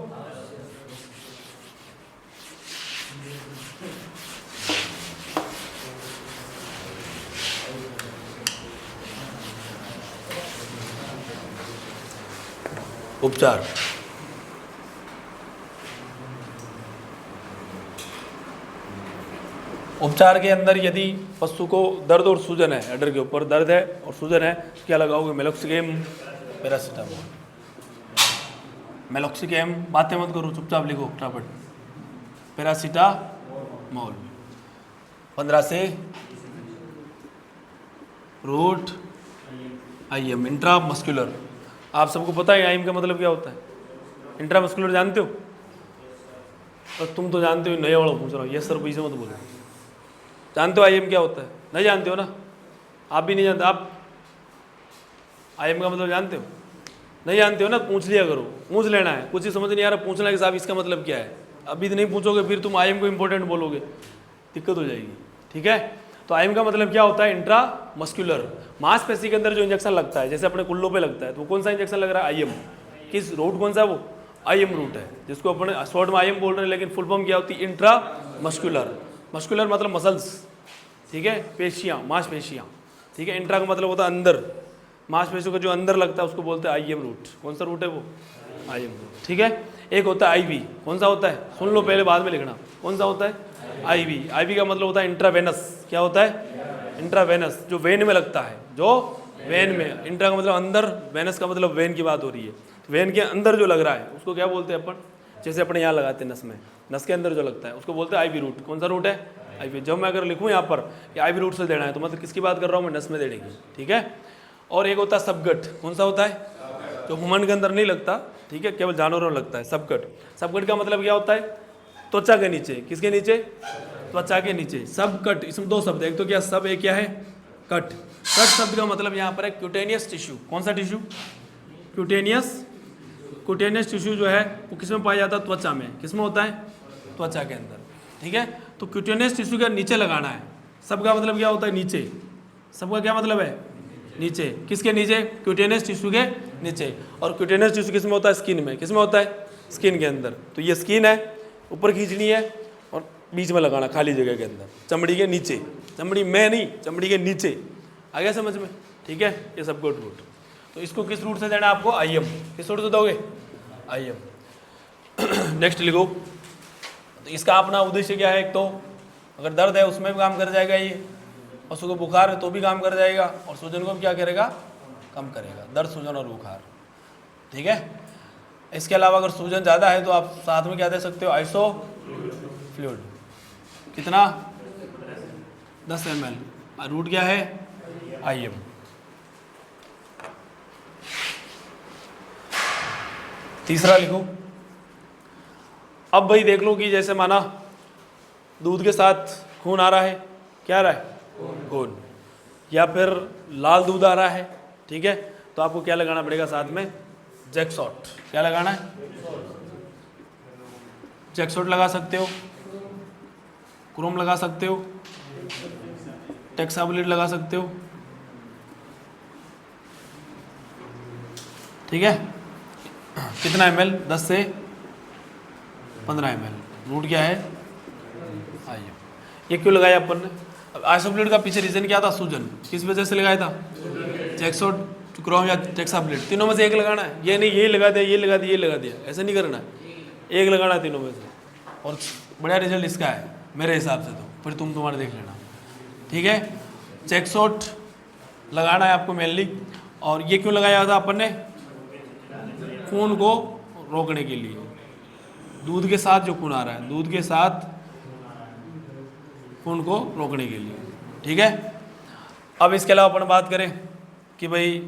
उपचार। उपचार के अंदर यदि पशु को दर्द और सूजन है, अडर के ऊपर दर्द है और सूजन है, क्या लगाओगे? मेलोक्सिकेम, पैरासीटामोल। मेलोक्सिकेम, बातें मत करो, चुपचाप लिखो फटाफट। पैरासीटामोल 15 से रूट आईएम इंट्रामस्कुलर। आप सबको पता है आईएम का मतलब क्या होता है? इंट्रामस्कुलर जानते हो? तो तुम तो जानते हो, नए वाला पूछ रहा हूँ। यस सर पैसे मत बोलो। जानते हो आईएम क्या होता है? नहीं जानते हो ना? आप भी नहीं जानते? आप आईएम का मतलब जानते हो? नहीं जानते हो ना? पूछ लिया करो, पूछ लेना है। कुछ ही समझ नहीं आ रहा, पूछना कि साहब इसका मतलब क्या है। अभी तो नहीं पूछोगे फिर तुम आईएम को इंपॉर्टेंट बोलोगे, दिक्कत हो जाएगी। ठीक है, तो आईएम का मतलब क्या होता है? इंट्रा मस्कुलर, मांसपेशी के अंदर जो इंजेक्शन लगता है, जैसे अपने कुल्लों पे लगता है, तो कौन सा इंजेक्शन लग रहा है? आईएम। किस रूट कौन सा है वो? आईएम रूट है, जिसको अपने शॉर्ट में आईएम बोल रहे हैं, लेकिन फुल फॉर्म क्या होती है? Intra muscular. मस्कुलर मतलब मसल्स, ठीक है, पेशियाँ, मांसपेशियाँ। ठीक है, इंट्रा का मतलब होता है अंदर, मांसपेशियों का जो अंदर लगता है उसको बोलते हैं आईएम रूट। कौन सा रूट है वो? IM root. ठीक है, एक होता है आईवी। कौन सा होता है? सुन लो पहले, बाद में लिखना। कौन सा होता है? आईवी। आईवी का मतलब होता है इंट्रावेनस। क्या होता है? इंट्रावेनस, जो वेन में लगता है, जो वेन में। इंट्रा का मतलब अंदर, वेनस का मतलब वेन की बात हो रही है। वेन के अंदर जो लग रहा है उसको क्या बोलते हैं अपन? जैसे अपने यहाँ लगाते हैं नस में, नस के अंदर जो लगता है उसको बोलते हैं आईवी रूट। कौन सा रूट है? आईवी। जब मैं अगर लिखूँ यहाँ पर कि आईवी रूट से देना है, तो मतलब किसकी बात कर रहा हूँ मैं? नस में देने की। ठीक है, और एक होता है सबगट। कौन सा होता है? जो ह्यूमन के अंदर नहीं लगता, ठीक है, केवल जानवरों में लगता है। सबगट। सबगट का मतलब क्या होता है? त्वचा के नीचे। किसके नीचे? त्वचा के नीचे। सब कट, इसमें दो शब्द है, एक तो क्या सब, एक क्या है? कट। कट शब्द का मतलब यहाँ पर है क्यूटेनियस टिश्यू। कौन सा टिश्यू? क्यूटेनियस। क्यूटेनियस टिश्यू जो है वो किसमें पाया जाता है? त्वचा में। किसमें होता है? त्वचा के अंदर। ठीक है, तो क्यूटेनियस टिश्यू के नीचे लगाना है। सब का मतलब क्या होता है? नीचे। सबका क्या मतलब है? नीचे। किसके नीचे? क्यूटेनियस टिश्यू के नीचे। और क्यूटेनियस टिश्यू किसमें होता है? स्किन में। किसमें होता है? स्किन के अंदर। तो ये स्किन है, ऊपर खींचनी है और बीच में लगाना, खाली जगह के अंदर, चमड़ी के नीचे। चमड़ी में नहीं, चमड़ी के नीचे। आ गया समझ में? ठीक है, ये सबगट रूट। तो इसको किस रूट से देना है आपको? आईएम। किस रूट से दोगे? आईएम। नेक्स्ट लिखो। तो इसका अपना उद्देश्य क्या है? एक तो अगर दर्द है उसमें भी काम कर जाएगा ये, पशु को बुखार है तो भी काम कर जाएगा, और सूजन को भी क्या करेगा? कम करेगा। दर्द, सूजन और बुखार। ठीक है, इसके अलावा अगर सूजन ज़्यादा है तो आप साथ में क्या दे सकते हो? Iso fluid. कितना? 10 ml। रूट क्या है? आईएम। तीसरा लिखो। अब भाई देख लो कि जैसे माना दूध के साथ खून आ रहा है, क्या आ रहा है? खून। या फिर लाल दूध आ रहा है, ठीक है, तो आपको क्या लगाना पड़ेगा साथ में? जैक्सॉट। क्या लगाना है? जैक्सॉट लगा सकते हो, क्रोम लगा सकते हो, टेक्साबुलेट लगा सकते हो। ठीक है, कितना ml? 10 से 15 ml। रूट क्या है? आइए, ये क्यों लगाया अपन ने? अब आइसोफ्लूइड का पीछे रीजन क्या था? सूजन। किस वजह से लगाया था? जैक्सोट, क्रोम या टेक्साबुलेट, तीनों में से एक लगाना है। ये नहीं ये लगा दिया, ये लगा दिया, ये लगा दिया, ऐसा नहीं करना है। एक लगाना है तीनों में से, और बढ़िया रिजल्ट इसका है मेरे हिसाब से। तो फिर तुम तुम्हारे देख लेना। ठीक है, जैक्सोट लगाना है आपको मेनली। और ये क्यों लगाया था अपन ने? खून को रोकने के लिए। दूध के साथ जो खून आ रहा है, दूध के साथ खून को रोकने के लिए। ठीक है, अब इसके अलावा अपन बात करें कि भाई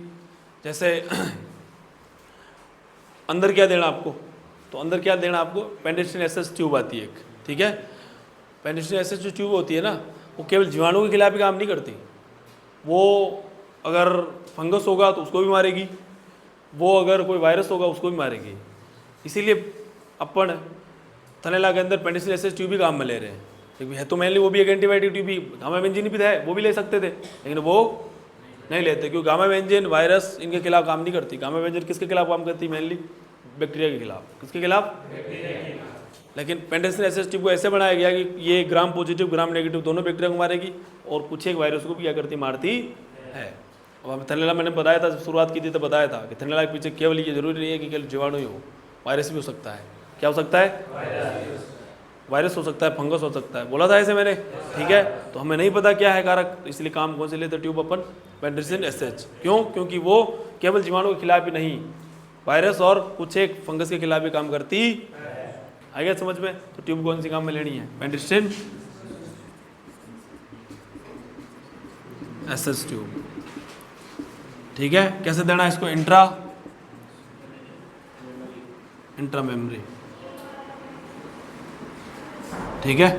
जैसे अंदर क्या देना आपको? तो अंदर क्या देना आपको, पेनिसिलिन एसएच ट्यूब आती है एक, ठीक है। पेनिसिलिन एसएच जो ट्यूब होती है ना, वो केवल जीवाणु के खिलाफ ही काम नहीं करती, वो अगर फंगस होगा तो उसको भी मारेगी, वो अगर कोई वायरस होगा उसको भी मारेगी। इसीलिए अपन थनैला के अंदर पेनिसिलिन एसएच ट्यूब भी काम में ले रहे हैं, क्योंकि है तो मेनली वो भी एक एंटीबायोटिक ट्यूब ही, गामा बेंजीन भी है वो भी ले सकते थे, लेकिन वो नहीं लेते, क्योंकि गामा बेंजीन वायरस इनके खिलाफ काम नहीं करती। गामा बेंजीन किसके खिलाफ काम करती है, मेनली बैक्टीरिया के खिलाफ। किसके खिलाफ? लेकिन पेनिसिलिन एसएच ट्यूब को ऐसे बनाया गया कि ये ग्राम पॉजिटिव ग्राम नेगेटिव दोनों बैक्टीरिया को मारेगी और कुछ एक वायरस को भी क्या करती, मारती है। अब हमें थनैला मैंने बताया था, शुरुआत की थी तो बताया था कि थनैला के पीछे केवल ये जरूरी नहीं है कि केवल जीवाणु ही हो, वायरस भी हो सकता है। क्या हो सकता है? वायरस हो सकता है, फंगस हो सकता है, बोला था ऐसे मैंने, ठीक है। तो हमें नहीं पता क्या है कारक, इसलिए काम कौन से लेते ट्यूब अपन, पेनिसिलिन एसएच। क्यों? क्योंकि वो केवल जीवाणु के खिलाफ ही नहीं, वायरस और कुछ एक फंगस के खिलाफ भी काम करती है। आ गया समझ में? तो ट्यूब कौन सी काम में लेनी है, पेनिसिलिन एसएच ट्यूब, ठीक है। कैसे देना है इसको, इंट्रा मेमरी, ठीक है।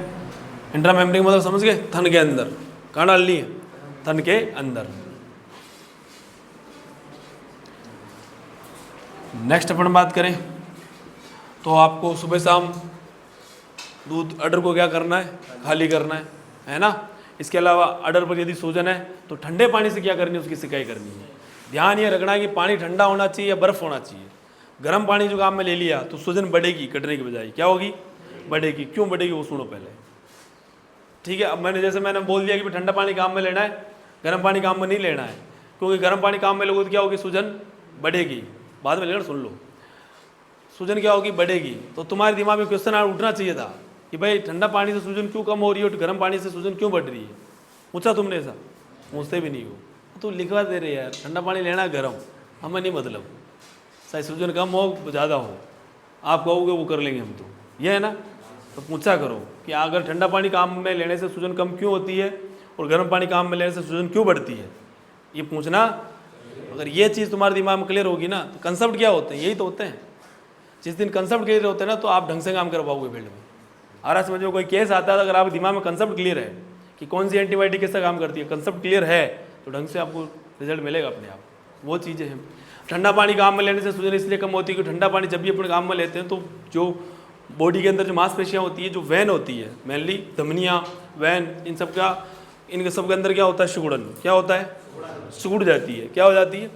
इंट्रा मेमरी मतलब समझ गए, थन के अंदर, कहाँ डालनी है, थन के अंदर। नेक्स्ट अपन बात करें तो आपको सुबह शाम दूध अडर को क्या करना है, खाली करना है ना। इसके अलावा अडर पर यदि सूजन है तो ठंडे पानी से क्या करनी है, उसकी सिकाई करनी है। ध्यान ये रखना है कि पानी ठंडा होना चाहिए या बर्फ होना चाहिए। गर्म पानी जो काम में ले लिया तो सूजन बढ़ेगी, कटने की बजाय क्या होगी, बढ़ेगी। क्यों बढ़ेगी वो सुनो पहले, ठीक है। अब मैंने बोल दिया कि ठंडा पानी काम में लेना है, गर्म पानी काम में नहीं लेना है, क्योंकि गर्म पानी काम में लोगे तो क्या होगी, सूजन बढ़ेगी। बाद में लेना, सुन लो, सूजन क्या होगी, बढ़ेगी। तो तुम्हारे दिमाग में क्वेश्चन उठना चाहिए था कि भाई ठंडा पानी से सूजन क्यों कम हो रही है और गर्म पानी से सूजन क्यों बढ़ रही है। पूछा तुमने ऐसा? पूछते भी नहीं हो तो लिखवा दे रहे यार, ठंडा पानी लेना गर्म, हमें नहीं मतलब, चाहे सूजन कम हो ज़्यादा हो, आप कहोगे वो कर लेंगे हम, तो ये है ना। तो पूछा करो कि अगर ठंडा पानी काम में लेने से सूजन कम क्यों होती है और गर्म पानी काम में लेने से सूजन क्यों बढ़ती है, ये पूछना। अगर ये चीज़ तुम्हारे दिमाग में क्लियर होगी ना, तो कंसेप्ट क्या होते हैं, यही तो होते हैं। जिस दिन कंसेप्ट क्लियर होते हैं ना, तो आप ढंग से काम कर पाओगे फील्ड में। आ रहा समझ में, कोई केस आता है अगर आप दिमाग में कंसेप्ट क्लियर है कि कौन सी एंटीबायोटिक कैसे काम करती है, कंसेप्ट क्लियर है, तो ढंग से आपको रिजल्ट मिलेगा अपने आप। वो चीज़ें हैं। ठंडा पानी काम में लेने से सूजन इसलिए कम होती है कि ठंडा पानी जब भी अपने काम में लेते हैं तो जो बॉडी के अंदर जो मांसपेशियाँ होती है, जो वैन होती है, मेनली धमनियाँ, वैन, इन सब का, इनके सब के अंदर क्या होता है, सिकुड़न। क्या होता है, सिकुड़ जाती है। क्या हो जाती है,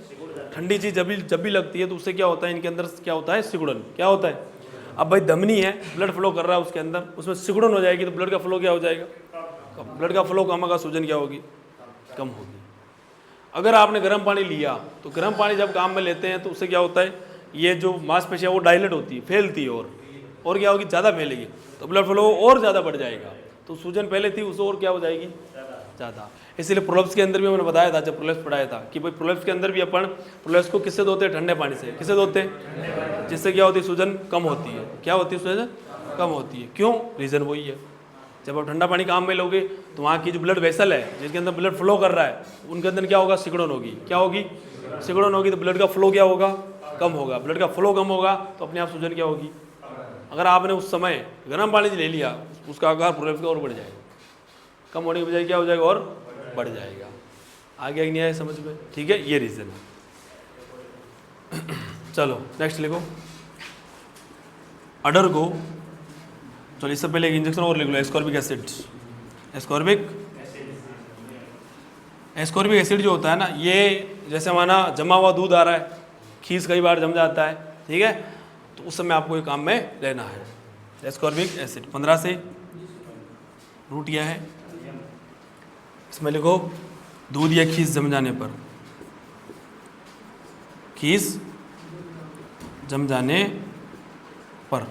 ठंडी चीज़ जब भी लगती है तो उससे क्या होता है, इनके अंदर क्या होता है, सिकुड़न। क्या होता है, अब भाई धमनी है, ब्लड फ्लो कर रहा है उसके अंदर, उसमें सिकुड़न हो जाएगी तो ब्लड का फ्लो क्या हो जाएगा, ब्लड का फ्लो कम होगा, सूजन क्या होगी, कम होगी। अगर आपने गर्म पानी लिया तो गर्म पानी जब काम में लेते हैं तो उससे क्या होता है, ये जो मांसपेशियाँ वो डायलेट होती है, फैलती है, और क्या होगी, ज़्यादा फैलेगी तो ब्लड फ्लो और ज़्यादा बढ़ जाएगा, तो सूजन पहले थी उससे और क्या हो जाएगी, ज़्यादा। इसलिए प्रोलेप्स के अंदर भी मैंने बताया था जब प्रोलेप्स पढ़ाया था कि भाई प्रोलेप्स के अंदर भी अपन प्रोलेप्स को किससे धोते हैं, ठंडे पानी से। किससे धोते हैं, जिससे क्या होती है, सूजन कम होती है। क्या होती है, सूजन कम होती है। क्यों, रीज़न वही है, जब आप ठंडा पानी काम में लोगे तो वहाँ की जो ब्लड वेसल है, जिसके अंदर ब्लड फ्लो कर रहा है, उनके अंदर क्या होगा, सिकुड़न होगी। क्या होगी, सिकुड़न होगी, तो ब्लड का फ्लो क्या होगा, कम होगा। ब्लड का फ्लो कम होगा तो अपने आप सूजन क्या होगी। अगर आपने उस समय गर्म पानी ले लिया, उसका आकार प्रोलेप्स का और बढ़ जाएगा, कम होने की बजाय क्या हो जाएगा, और बढ़ जाएगा। आगे नहीं आया समझ में, ठीक है, ये रीज़न है। चलो नेक्स्ट लिखो, अडर को, चलो इससे पहले एक इंजेक्शन और लिख लो, एस्कॉर्बिक एसिड। एस्कॉर्बिक एसिड जो होता है ना, ये जैसे माना जमा हुआ दूध आ रहा है, खीस कई बार जम जाता है, ठीक है, तो उस समय आपको ये काम में लेना है एस्कॉर्बिक एसिड। 15 से रूट यह है, इसमें लिखो दूध या खीस जम जाने पर, खीस जम जाने पर,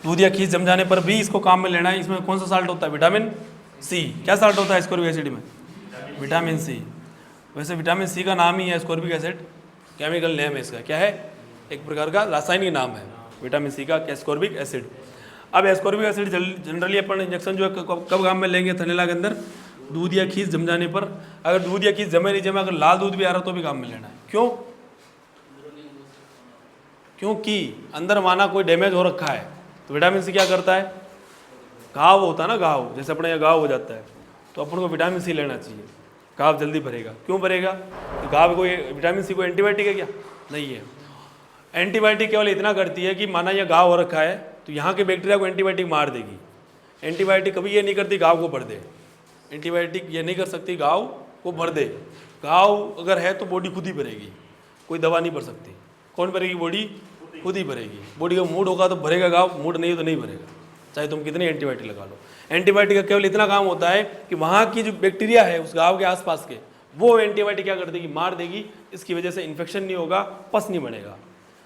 दूध या खीस जम जाने पर भी इसको काम में लेना है। इसमें कौन सा साल्ट होता है, विटामिन सी। क्या साल्ट होता है एस्कॉर्बिक एसिड में, विटामिन सी। वैसे विटामिन सी का नाम ही है एस्कॉर्बिक एसिड, केमिकल नेम है इसका, क्या है, एक प्रकार का रासायनिक नाम है विटामिन सी का, एस्कॉर्बिक एसिड। अब एस्कॉर्बिक एसिड जनरली अपन इंजेक्शन जो है कब काम में लेंगे, थनैला के अंदर, दूध या खीस जम जाने पर। अगर दूध या खीस जमे नहीं जमे, अगर लाल दूध भी आ रहा तो भी काम में लेना है। क्यों, क्योंकि अंदर माना कोई डैमेज हो रखा है तो विटामिन सी क्या करता है, घाव होता है ना, घाव जैसे अपने यहाँ घाव हो जाता है तो अपन को विटामिन सी लेना चाहिए, घाव जल्दी भरेगा। क्यों भरेगा? तो घाव कोई विटामिन सी कोई एंटीबायोटिक है क्या? नहीं है। एंटीबायोटिक केवल इतना करती है कि माना यह घाव हो रखा है तो यहाँ के बैक्टीरिया को एंटीबायोटिक मार देगी। एंटीबायोटिक कभी ये नहीं करती घाव को भर दे, एंटीबायोटिक ये नहीं कर सकती घाव को भर दे। घाव अगर है तो बॉडी खुद ही भरेगी, कोई दवा नहीं भर सकती। कौन भरेगी? बॉडी खुद ही भरेगी। बॉडी का मूड होगा तो भरेगा घाव, मूड नहीं हो तो नहीं भरेगा, चाहे तुम कितनी एंटीबायोटिक लगा लो। एंटीबायोटिक का केवल इतना काम होता है कि वहाँ की जो बैक्टीरिया है उस घाव के आसपास के, वो एंटीबायोटिक क्या कर देगी, मार देगी। इसकी वजह से इन्फेक्शन नहीं होगा, पस नहीं बनेगा,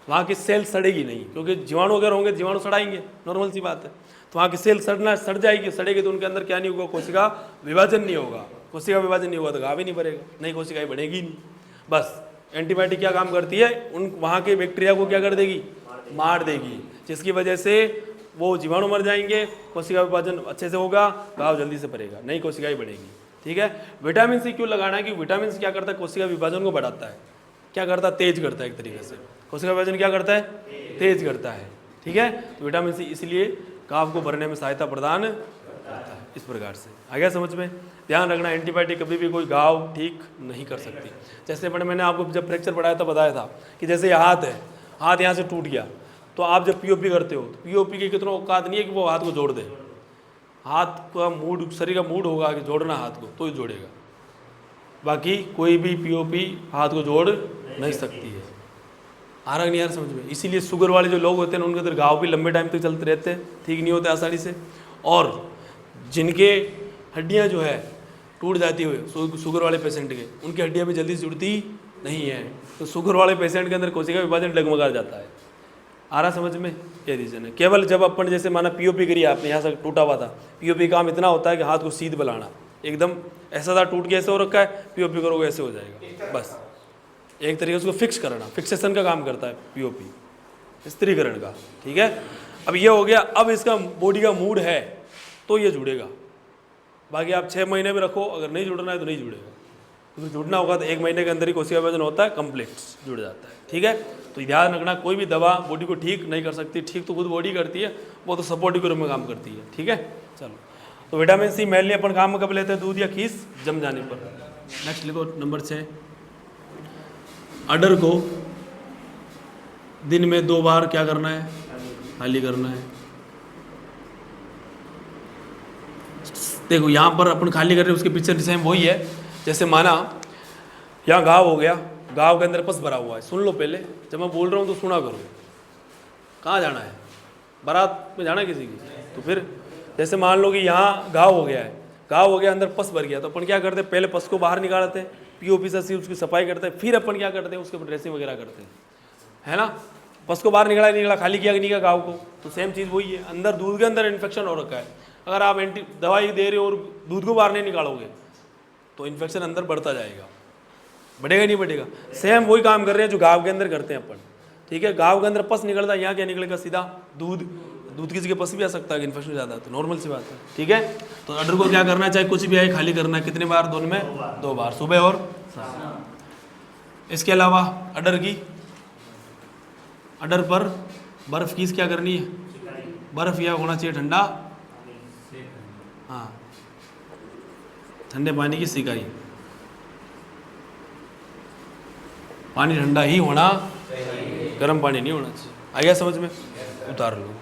वहाँ की सेल सड़ेगी नहीं, क्योंकि जीवाणु अगर होंगे जीवाणु सड़ाएंगे, नॉर्मल सी बात है। तो वहाँ की सेल सड़ जाएगी, सड़ेगी तो उनके अंदर क्या नहीं होगा, कोशिका विभाजन नहीं होगा। कोशिका विभाजन नहीं होगा तो घाव ही नहीं भरेगा, नई कोशिकाएं बढ़ेगी नहीं। बस एंटीबायोटिक क्या काम करती है, उन वहाँ के बैक्टीरिया को क्या कर देगी, मार देगी, जिसकी वजह से वो जीवाणु मर जाएंगे, कोशिका विभाजन अच्छे से होगा, घाव जल्दी से भरेगा, नई कोशिकाएं बढ़ेगी। ठीक है। विटामिन सी क्यों लगाना है? कि विटामिन सी क्या करता है, कोशिका विभाजन को बढ़ाता है। क्या करता है? तेज करता है। एक तरीके से कोशिका विभाजन क्या करता है, तेज करता है। ठीक है। तो विटामिन सी इसलिए घाव को भरने में सहायता प्रदान करता है। इस प्रकार से आ गया समझ में? ध्यान रखना, एंटीबायोटिक कभी भी कोई घाव ठीक नहीं कर सकती। जैसे मैंने आपको जब फ्रैक्चर पढ़ाया था बताया था कि जैसे ये हाथ है, हाथ यहाँ से टूट गया तो आप जब पीओपी करते हो तो पीओपी की कितना औकात नहीं है कि वो हाथ को जोड़ दे। हाथ का मूड, शरीर का मूड होगा कि जोड़ना हाथ को तो ही जोड़ेगा, बाकी कोई भी पीओपी हाथ को जोड़ नहीं सकती है। आ रहा नहीं यार समझ में? इसीलिए शुगर वाले जो लोग होते हैं उनके अंदर घाव भी लंबे टाइम तक चलते रहते हैं, ठीक नहीं होते आसानी से। और जिनके हड्डियां जो है टूट जाती हुई शुगर वाले पेशेंट के, उनकी हड्डियां भी जल्दी से जुड़ती नहीं है। तो शुगर वाले पेशेंट के अंदर कोशिका विभाजन डगमगा जाता है। आ रहा समझ में? ये रीज़न है। केवल जब अपन जैसे माना पीओपी करिए, आपने यहाँ से टूटा हुआ था, पीओपी काम इतना होता है कि हाथ को सीध बनाना, एकदम ऐसा था टूट के ऐसे हो रखा है, पीओपी करोगे ऐसे हो जाएगा। बस एक तरीके से उसको फिक्स करना, फिक्सेशन का काम करता है पीओपी, स्थिरीकरण का। ठीक है। अब ये हो गया। अब इसका बॉडी का मूड है तो ये जुड़ेगा, बाकी आप 6 महीने में रखो, अगर नहीं जुड़ना है तो नहीं जुड़ेगा। तो जुड़ना होगा तो 1 महीने के अंदर ही कोशिका विभाजन होता है, कंप्लीट जुड़ जाता है। ठीक है। तो ध्यान रखना, कोई भी दवा बॉडी को ठीक नहीं कर सकती। ठीक तो खुद बॉडी करती है, वो तो सपोर्टिव के रूप में काम करती है। ठीक है। चलो, तो विटामिन सी मेनली अपन काम कब लेते हैं? दूध या खीस जम जाने पर। नेक्स्ट लिखो नंबर 6, अडर को दिन में 2 बार क्या करना है, खाली करना है। देखो यहाँ पर अपन खाली कर रहे हैं, उसके पीछे सेम वही है। जैसे माना यहाँ घाव हो गया, घाव के अंदर पस भरा हुआ है। सुन लो पहले, जब मैं बोल रहा हूँ तो सुना करो। कहाँ जाना है? बारात में जाना है किसी की? तो फिर जैसे मान लो कि यहाँ घाव हो गया है, घाव हो गया, अंदर पस भर गया, तो अपन क्या करते हैं, पहले पस को बाहर निकालते हैं, पीओपी से उसकी सफाई करते हैं, फिर अपन क्या करते हैं, उसके ऊपर ड्रेसिंग वगैरह करते हैं, है ना। पस को बाहर निकला, खाली किया कि नहीं किया घाव को, तो सेम चीज़ वही है। अंदर दूध के अंदर इन्फेक्शन हो रखा है, अगर आप दवाई दे रहे हो और दूध को बाहर नहीं निकालोगे तो इन्फेक्शन अंदर बढ़ता जाएगा। बढ़ेगा नहीं बढ़ेगा? सेम वही काम कर रहे हैं जो घाव के अंदर करते हैं अपन। ठीक है। घाव के अंदर पस निकलता है, यहाँ क्या निकलेगा, सीधा दूध। दूध किसी के पस भी आ सकता है, इन्फेक्शन ज़्यादा है तो नॉर्मल सी बात है। ठीक है। तो अडर को क्या करना है, चाहे कुछ भी आए, खाली करना है। कितने बार? दोनों में 2 बार, सुबह और शाम। इसके अलावा अडर पर बर्फ़ की क्या करनी है, बर्फ़ या होना चाहिए ठंडा, हाँ, ठंडे पानी की सिकाई। पानी ठंडा ही होना, गर्म पानी नहीं होना चाहिए। आ गया समझ में? उतार लो।